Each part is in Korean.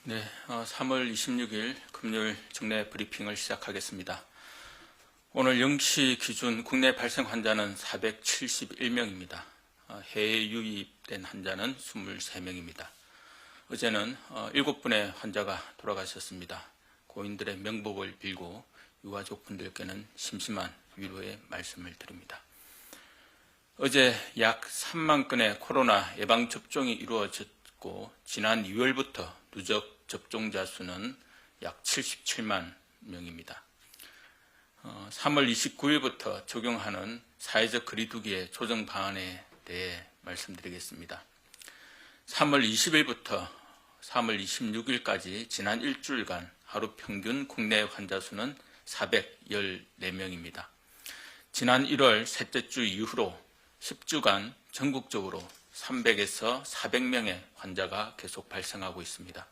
네, 3월 26일 금요일 정례 브리핑을 시작하겠습니다. 오늘 0시 기준 국내 발생 환자는 471명입니다. 해외 유입된 환자는 23명입니다. 어제는 7분의 환자가 돌아가셨습니다. 고인들의 명복을 빌고 유가족분들께는 심심한 위로의 말씀을 드립니다. 어제 약 3만 건의 코로나 예방접종이 이루어졌고 지난 2월부터 누적 접종자 수는 약 77만 명입니다. 3월 29일부터 적용하는 사회적 거리두기의 조정 방안에 대해 말씀드리겠습니다. 3월 20일부터 3월 26일까지 지난 일주일간 하루 평균 국내 환자 수는 414명입니다. 지난 1월 셋째 주 이후로 10주간 전국적으로 300에서 400명의 환자가 계속 발생하고 있습니다.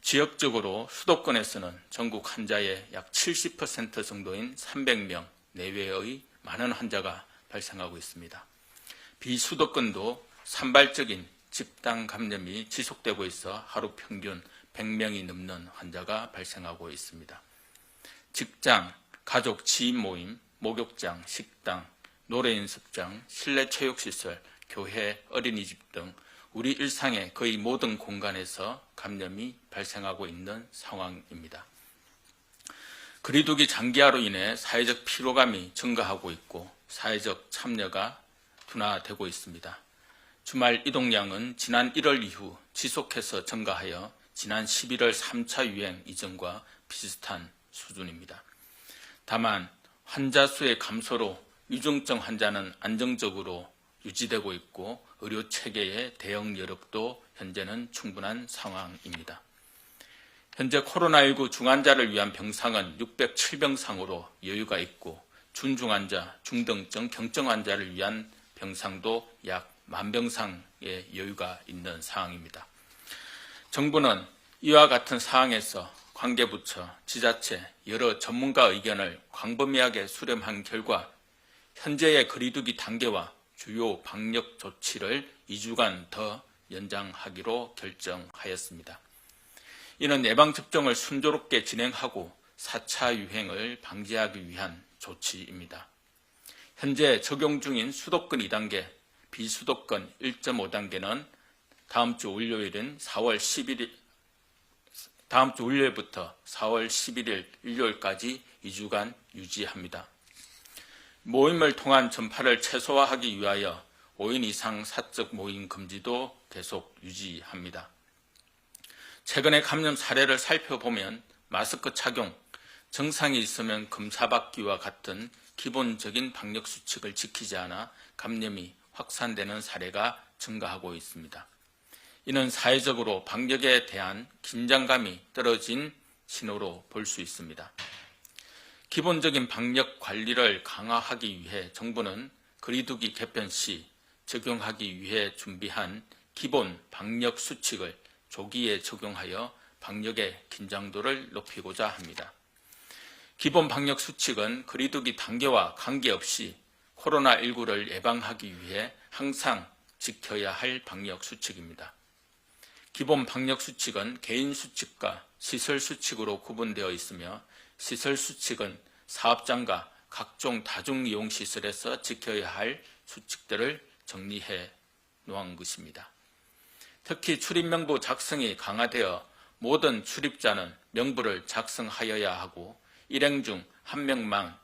지역적으로 수도권에서는 전국 환자의 약 70% 정도인 300명 내외의 많은 환자가 발생하고 있습니다. 비수도권도 산발적인 집단 감염이 지속되고 있어 하루 평균 100명이 넘는 환자가 발생하고 있습니다. 직장, 가족, 지인 모임, 목욕장, 식당, 노래 연습장, 실내 체육시설, 교회, 어린이집 등 우리 일상의 거의 모든 공간에서 감염이 발생하고 있는 상황입니다. 거리두기 장기화로 인해 사회적 피로감이 증가하고 있고 사회적 참여가 둔화되고 있습니다. 주말 이동량은 지난 1월 이후 지속해서 증가하여 지난 11월 3차 유행 이전과 비슷한 수준입니다. 다만 환자 수의 감소로 위중증 환자는 안정적으로 유지되고 있고 의료 체계의 대응 여력도 현재는 충분한 상황입니다. 현재 코로나19 중환자를 위한 병상은 607병상으로 여유가 있고 준중환자, 중등증, 경증 환자를 위한 병상도 약 10,000병상의 여유가 있는 상황입니다. 정부는 이와 같은 상황에서 관계부처, 지자체, 여러 전문가 의견을 광범위하게 수렴한 결과 현재의 거리두기 단계와 주요 방역 조치를 2주간 더 연장하기로 결정하였습니다. 이는 예방접종을 순조롭게 진행하고 4차 유행을 방지하기 위한 조치입니다. 현재 적용 중인 수도권 2단계, 비수도권 1.5단계는 다음 주 월요일부터 4월 11일 일요일까지 2주간 유지합니다. 모임을 통한 전파를 최소화하기 위하여 5인 이상 사적 모임 금지도 계속 유지합니다. 최근의 감염 사례를 살펴보면 마스크 착용, 증상이 있으면 검사받기와 같은 기본적인 방역 수칙을 지키지 않아 감염이 확산되는 사례가 증가하고 있습니다. 이는 사회적으로 방역에 대한 긴장감이 떨어진 신호로 볼 수 있습니다. 기본적인 방역 관리를 강화하기 위해 정부는 거리두기 개편 시 적용하기 위해 준비한 기본 방역 수칙을 조기에 적용하여 방역의 긴장도를 높이고자 합니다. 기본 방역 수칙은 거리두기 단계와 관계없이 코로나19를 예방하기 위해 항상 지켜야 할 방역 수칙입니다. 기본 방역 수칙은 개인 수칙과 시설 수칙으로 구분되어 있으며 시설 수칙은 사업장과 각종 다중이용시설에서 지켜야 할 수칙들을 정리해 놓은 것입니다. 특히 출입명부 작성이 강화되어 모든 출입자는 명부를 작성하여야 하고 일행 중 한 명만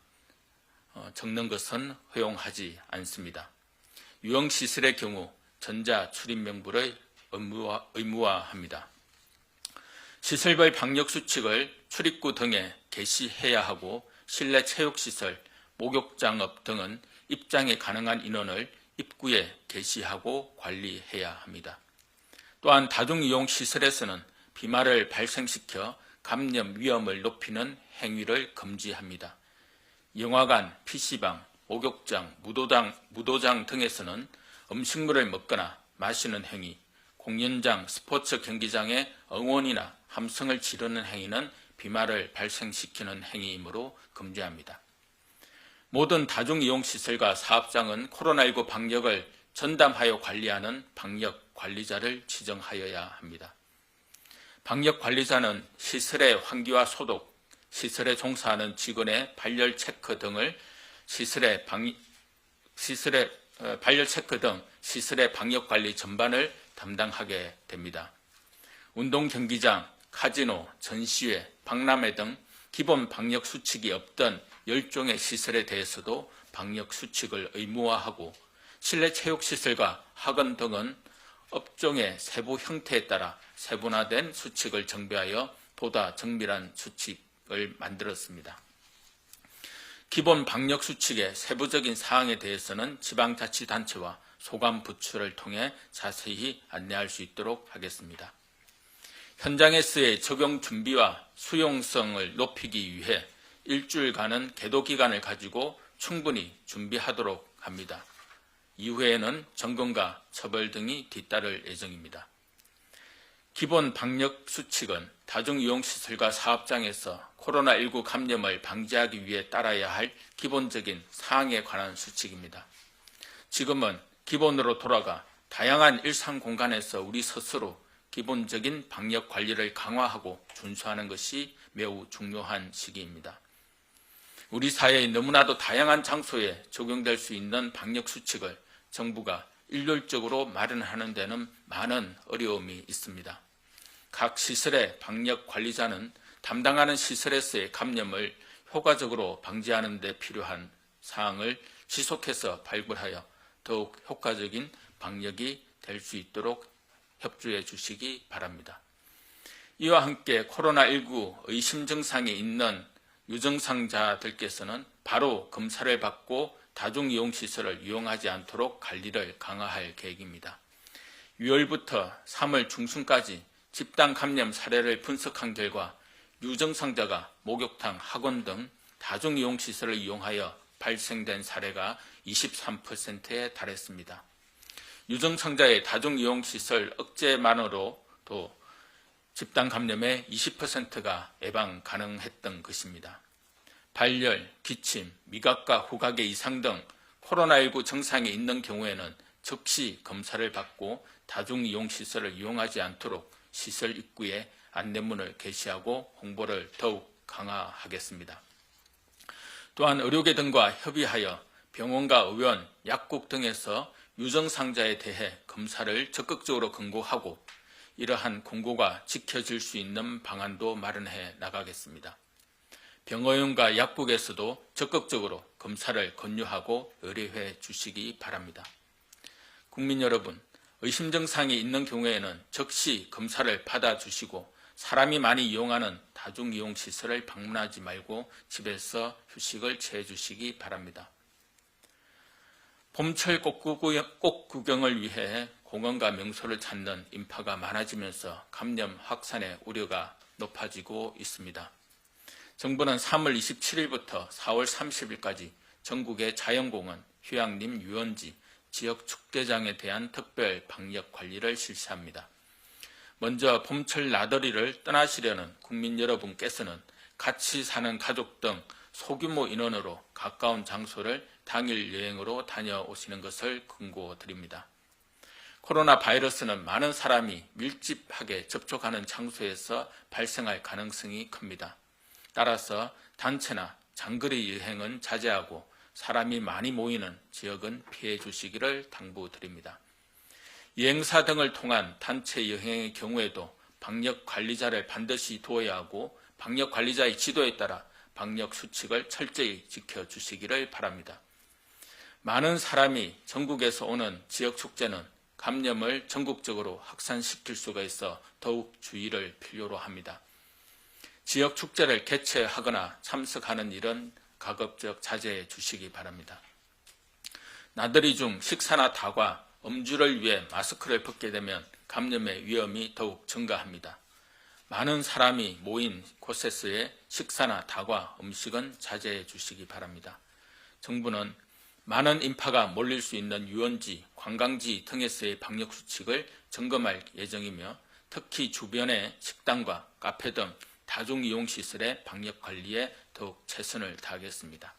적는 것은 허용하지 않습니다. 유흥시설의 경우 전자 출입명부를 의무화합니다. 시설별 방역수칙을 출입구 등에 게시해야 하고 실내 체육시설, 목욕장업 등은 입장이 가능한 인원을 입구에 게시하고 관리해야 합니다. 또한 다중이용시설에서는 비말을 발생시켜 감염 위험을 높이는 행위를 금지합니다. 영화관, PC방, 목욕장, 무도장 등에서는 음식물을 먹거나 마시는 행위, 공연장, 스포츠 경기장의 응원이나 함성을 지르는 행위는 비말을 발생시키는 행위이므로 금지합니다. 모든 다중이용시설과 사업장은 코로나19 방역을 전담하여 관리하는 방역관리자를 지정하여야 합니다. 방역관리자는 시설의 환기와 소독, 시설에 종사하는 직원의 발열 체크 등을 시설의 방역관리 전반을 담당하게 됩니다. 운동 경기장, 카지노, 전시회, 박람회 등 기본 방역 수칙이 없던 10종의 시설에 대해서도 방역 수칙을 의무화하고 실내 체육시설과 학원 등은 업종의 세부 형태에 따라 세분화된 수칙을 정비하여 보다 정밀한 수칙을 만들었습니다. 기본 방역 수칙의 세부적인 사항에 대해서는 지방자치단체와 소관부처를 통해 자세히 안내할 수 있도록 하겠습니다. 현장에서의 적용 준비와 수용성을 높이기 위해 일주일간은 계도 기간을 가지고 충분히 준비하도록 합니다. 이후에는 점검과 처벌 등이 뒤따를 예정입니다. 기본 방역 수칙은 다중이용시설과 사업장에서 코로나19 감염을 방지하기 위해 따라야 할 기본적인 사항에 관한 수칙입니다. 지금은 기본으로 돌아가 다양한 일상 공간에서 우리 스스로 기본적인 방역 관리를 강화하고 준수하는 것이 매우 중요한 시기입니다. 우리 사회의 너무나도 다양한 장소에 적용될 수 있는 방역 수칙을 정부가 일률적으로 마련하는 데는 많은 어려움이 있습니다. 각 시설의 방역 관리자는 담당하는 시설에서의 감염을 효과적으로 방지하는 데 필요한 사항을 지속해서 발굴하여 더욱 효과적인 방역이 될 수 있도록 협조해 주시기 바랍니다. 이와 함께 코로나19 의심 증상이 있는 유증상자들께서는 바로 검사를 받고 다중이용시설을 이용하지 않도록 관리를 강화할 계획입니다. 6월부터 3월 중순까지 집단 감염 사례를 분석한 결과 유증상자가 목욕탕, 학원 등 다중이용시설을 이용하여 발생된 사례가 23%에 달했습니다. 유증상자의 다중이용시설 억제만으로도 집단 감염의 20%가 예방 가능했던 것입니다. 발열, 기침, 미각과 후각의 이상 등 코로나19 증상이 있는 경우에는 즉시 검사를 받고 다중이용시설을 이용하지 않도록 시설 입구에 안내문을 게시하고 홍보를 더욱 강화하겠습니다. 또한 의료계 등과 협의하여 병원과 의원, 약국 등에서 유증상자에 대해 검사를 적극적으로 권고하고 이러한 권고가 지켜질 수 있는 방안도 마련해 나가겠습니다. 병의원과 약국에서도 적극적으로 검사를 권유하고 의뢰해 주시기 바랍니다. 국민 여러분, 의심 증상이 있는 경우에는 즉시 검사를 받아주시고 사람이 많이 이용하는 다중이용시설을 방문하지 말고 집에서 휴식을 취해 주시기 바랍니다. 봄철 꽃 구경을 위해 공원과 명소를 찾는 인파가 많아지면서 감염 확산의 우려가 높아지고 있습니다. 정부는 3월 27일부터 4월 30일까지 전국의 자연공원, 휴양림, 유원지, 지역 축제장에 대한 특별 방역 관리를 실시합니다. 먼저 봄철 나들이를 떠나시려는 국민 여러분께서는 같이 사는 가족 등 소규모 인원으로 가까운 장소를 당일 여행으로 다녀오시는 것을 권고드립니다. 코로나 바이러스는 많은 사람이 밀집하게 접촉하는 장소에서 발생할 가능성이 큽니다. 따라서 단체나 장거리 여행은 자제하고 사람이 많이 모이는 지역은 피해 주시기를 당부드립니다. 여행사 등을 통한 단체 여행의 경우에도 방역관리자를 반드시 두어야 하고 방역관리자의 지도에 따라 방역 수칙을 철저히 지켜주시기를 바랍니다. 많은 사람이 전국에서 오는 지역 축제는 감염을 전국적으로 확산시킬 수가 있어 더욱 주의를 필요로 합니다. 지역 축제를 개최하거나 참석하는 일은 가급적 자제해 주시기 바랍니다. 나들이 중 식사나 다과, 음주를 위해 마스크를 벗게 되면 감염의 위험이 더욱 증가합니다. 많은 사람이 모인 곳에서의 식사나 다과, 음식은 자제해 주시기 바랍니다. 정부는 많은 인파가 몰릴 수 있는 유원지, 관광지 등에서의 방역수칙을 점검할 예정이며 특히 주변의 식당과 카페 등 다중이용시설의 방역관리에 더욱 최선을 다하겠습니다.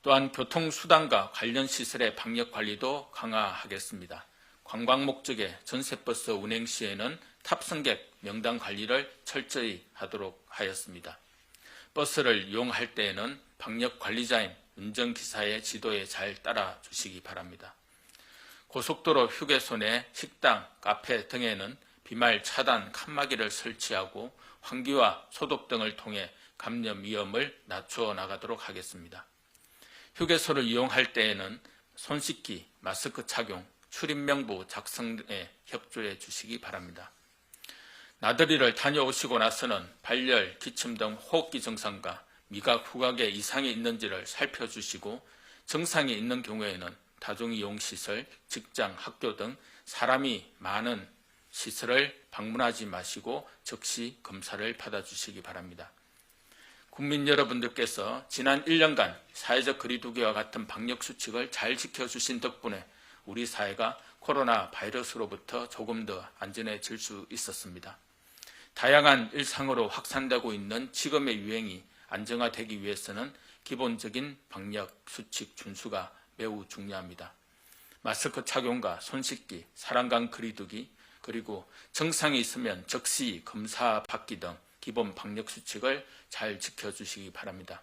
또한 교통수단과 관련 시설의 방역관리도 강화하겠습니다. 관광 목적의 전세버스 운행 시에는 탑승객 명단 관리를 철저히 하도록 하였습니다. 버스를 이용할 때에는 방역 관리자인 운전기사의 지도에 잘 따라 주시기 바랍니다. 고속도로 휴게소 내 식당, 카페 등에는 비말 차단 칸막이를 설치하고 환기와 소독 등을 통해 감염 위험을 낮춰 나가도록 하겠습니다. 휴게소를 이용할 때에는 손 씻기, 마스크 착용, 출입명부 작성에 협조해 주시기 바랍니다. 나들이를 다녀오시고 나서는 발열, 기침 등 호흡기 증상과 미각, 후각에 이상이 있는지를 살펴주시고 증상이 있는 경우에는 다중이용시설, 직장, 학교 등 사람이 많은 시설을 방문하지 마시고 즉시 검사를 받아주시기 바랍니다. 국민 여러분들께서 지난 1년간 사회적 거리두기와 같은 방역수칙을 잘 지켜주신 덕분에 우리 사회가 코로나 바이러스로부터 조금 더 안전해질 수 있었습니다. 다양한 일상으로 확산되고 있는 지금의 유행이 안정화되기 위해서는 기본적인 방역수칙 준수가 매우 중요합니다. 마스크 착용과 손 씻기, 사람 간 거리두기, 그리고 증상이 있으면 즉시 검사 받기 등 기본 방역수칙을 잘 지켜주시기 바랍니다.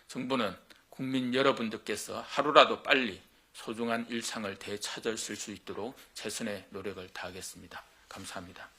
정부는 국민 여러분들께서 하루라도 빨리 소중한 일상을 되찾으실 수 있도록 최선의 노력을 다하겠습니다. 감사합니다.